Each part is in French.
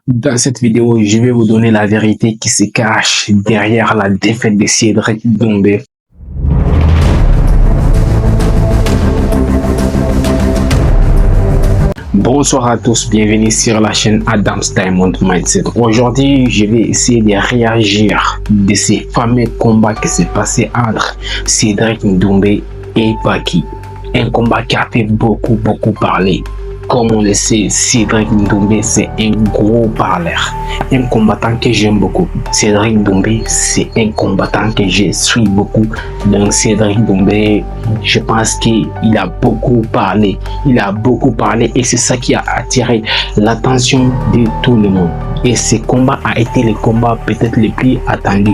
Dans cette vidéo, je vais vous donner la vérité qui se cache derrière la défaite de Cédric Doumbé. Bonsoir à tous, bienvenue sur la chaîne Adam's Diamond Mindset. Aujourd'hui, je vais essayer de réagir de ces fameux combats qui s'est passé entre Cédric Doumbé et Baki. Un combat qui a fait beaucoup parler. Comme on le sait, Cédric Doumbé, c'est un gros parleur. Un combattant que j'aime beaucoup. Cédric Doumbé, c'est un combattant que je suis beaucoup. Donc Cédric Doumbé, je pense qu'il a beaucoup parlé. Il a beaucoup parlé et c'est ça qui a attiré l'attention de tout le monde. Et ce combat a été le combat peut-être le plus attendu.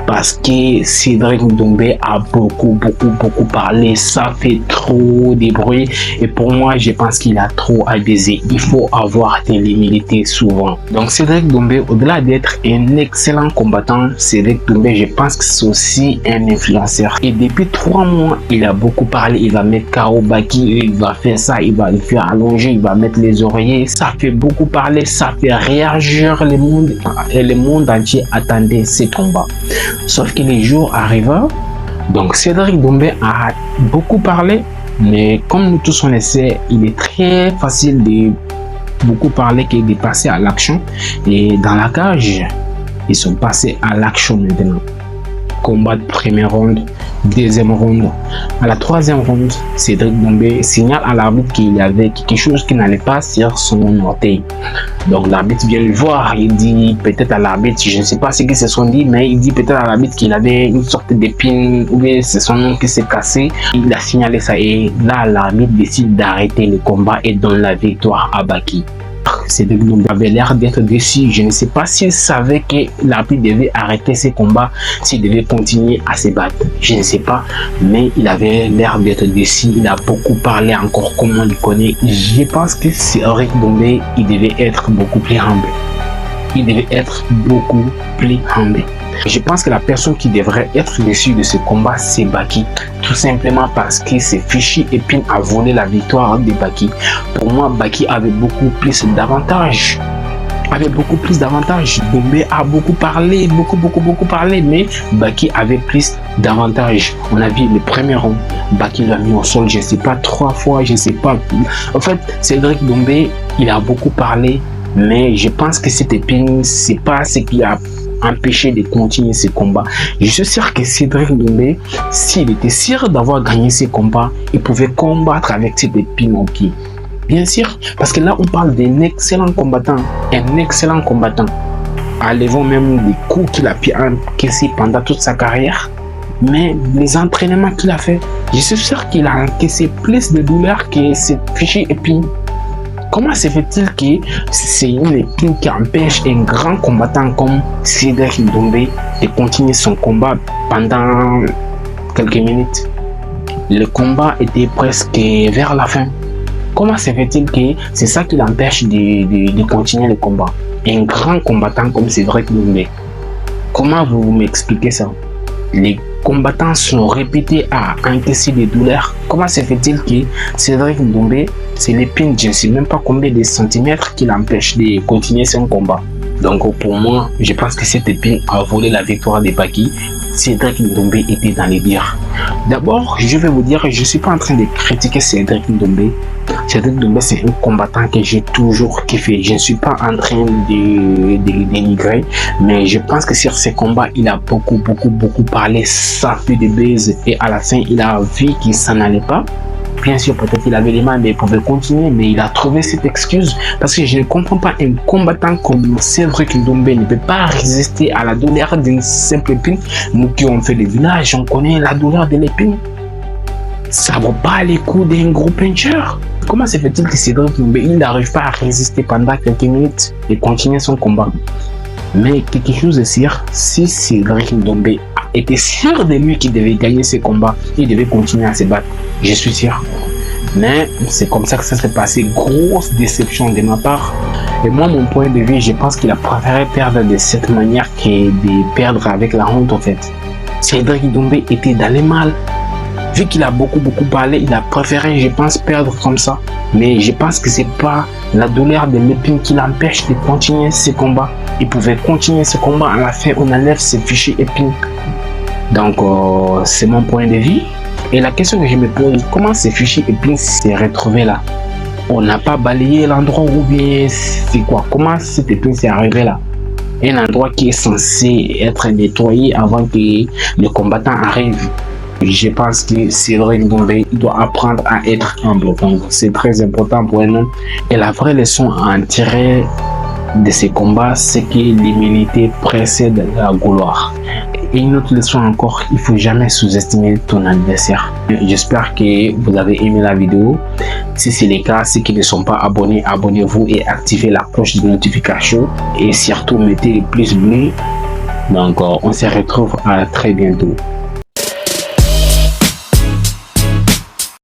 Parce que Cédric Doumbé a beaucoup parlé. Ça fait trop de bruit. Et pour moi, je pense qu'il a trop abusé. Il faut avoir de l'humilité souvent. Donc Cédric Doumbé, au-delà d'être un excellent combattant, Cédric Doumbé, je pense que c'est aussi un influenceur. Et depuis 3 mois, il a beaucoup parlé. Il va mettre KO Baki, il va faire ça, il va le faire allonger, il va mettre les oreillers. Ça fait beaucoup parler, ça fait réagir le monde. Et le monde entier attendait ces combats. Sauf que les jours arrivent, donc Cédric Doumbé a beaucoup parlé, mais comme nous tous on le sait, il est très facile de beaucoup parler que de passer à l'action. Et dans la cage, ils sont passés à l'action maintenant. Combat de première ronde, deuxième ronde. À la troisième ronde, Cédric Doumbé signale à l'arbitre qu'il y avait quelque chose qui n'allait pas sur son orteil. Donc l'arbitre vient le voir, il dit peut-être à l'arbitre, je ne sais pas ce qu'ils se sont dit, mais il dit peut-être à l'arbitre qu'il avait une sorte d'épine ou bien c'est son nom qui s'est cassé. Il a signalé ça et là l'arbitre décide d'arrêter le combat et donne la victoire à Baki. Cédric Doumbé avait l'air d'être déçu. Je ne sais pas s'il savait que l'arbitre devait arrêter ses combats, s'il devait continuer à se battre. Je ne sais pas, mais il avait l'air d'être déçu. Il a beaucoup parlé encore comme on le connaît. Je pense que Cédric Doumbé, il devait être beaucoup plus humble. Il devait être beaucoup plus humble. Je pense que la personne qui devrait être déçue de ce combat, c'est Baki. Tout simplement parce que c'est Fichi Epine a volé la victoire de Baki. Pour moi, Baki avait beaucoup plus d'avantages. Doumbé a beaucoup parlé, beaucoup parlé, mais Baki avait plus d'avantages. On a vu le premier round, Baki l'a mis au sol, je ne sais pas, 3 fois, je ne sais pas. En fait, Cédric Doumbé, il a beaucoup parlé, mais je pense que cette épine, c'est pas ce qui a empêché de continuer ce combat. Je suis sûr que Cédric Doumbé, s'il était sûr d'avoir gagné ce combat, il pouvait combattre avec cette épine au pied. Bien sûr, parce que là on parle d'un excellent combattant, enlevons même des coups qu'il a pu encaisser pendant toute sa carrière, mais les entraînements qu'il a fait, je suis sûr qu'il a encaissé plus de douleur que cette fichue épine. Comment se fait-il que c'est une épine qui empêche un grand combattant comme Cédric Doumbé de continuer son combat pendant quelques minutes? Le combat était presque vers la fin. Comment se fait-il que c'est ça qui l'empêche de continuer le combat? Un grand combattant comme Cédric Doumbé. Comment vous m'expliquez ça? Les combattants sont répétés à encaisser des douleurs. Comment se fait-il que Cédric Doumbé, c'est l'épine, je ne sais même pas combien de centimètres qui l'empêche de continuer son combat? Donc pour moi, je pense que cette épine a volé la victoire de Baki. Cédric Doumbé était dans les dires. D'abord, je vais vous dire, je ne suis pas en train de critiquer Cédric Doumbé. Cédric Doumbé, c'est un combattant que j'ai toujours kiffé. Je ne suis pas en train de le dénigrer, mais je pense que sur ces combats, il a beaucoup parlé, ça fait des baises et à la fin, il a vu qu'il s'en allait pas. Bien sûr, peut-être qu'il avait les mains, mais il pouvait continuer, mais il a trouvé cette excuse parce que je ne comprends pas, un combattant comme Cédric Doumbé ne peut pas résister à la douleur d'une simple épine. Nous qui ont fait le village, on connaît la douleur de l'épine. Ça vaut pas les coups d'un gros puncher. Comment se fait-il que Cédric Doumbé, il n'arrive pas à résister pendant quelques minutes et continuer son combat? Mais quelque chose est sûr, si Cédric Doumbé était sûr de lui qu'il devait gagner ce combat, il devait continuer à se battre. Je suis sûr. Mais c'est comme ça que ça s'est passé. Grosse déception de ma part. Et moi, mon point de vue, je pense qu'il a préféré perdre de cette manière que de perdre avec la honte en fait. Cédric Doumbé était dans le mal. Vu qu'il a beaucoup parlé, il a préféré, je pense, perdre comme ça. Mais je pense que c'est pas la douleur de l'épine qui l'empêche de continuer ce combat. Il pouvait continuer ce combat. À la fin, on enlève ses fichiers épines. Donc, c'est mon point de vue. Et la question que je me pose, comment ces fichiers épines s'est retrouvé là? On n'a pas balayé l'endroit ou bien c'est quoi? Comment cette épine s'est arrivée là? Un endroit qui est censé être nettoyé avant que le combattant arrive. Je pense que Cédric Doumbé doit apprendre à être humble. Donc, c'est très important pour un homme. Et la vraie leçon à en tirer de ces combats, c'est que l'humilité précède la gloire. Et une autre leçon encore, il faut jamais sous-estimer ton adversaire. J'espère que vous avez aimé la vidéo. Si c'est le cas, ceux qui ne sont pas abonnés, abonnez-vous et activez la cloche de notification. Et surtout, mettez les pouces bleus. Donc, on se retrouve à très bientôt.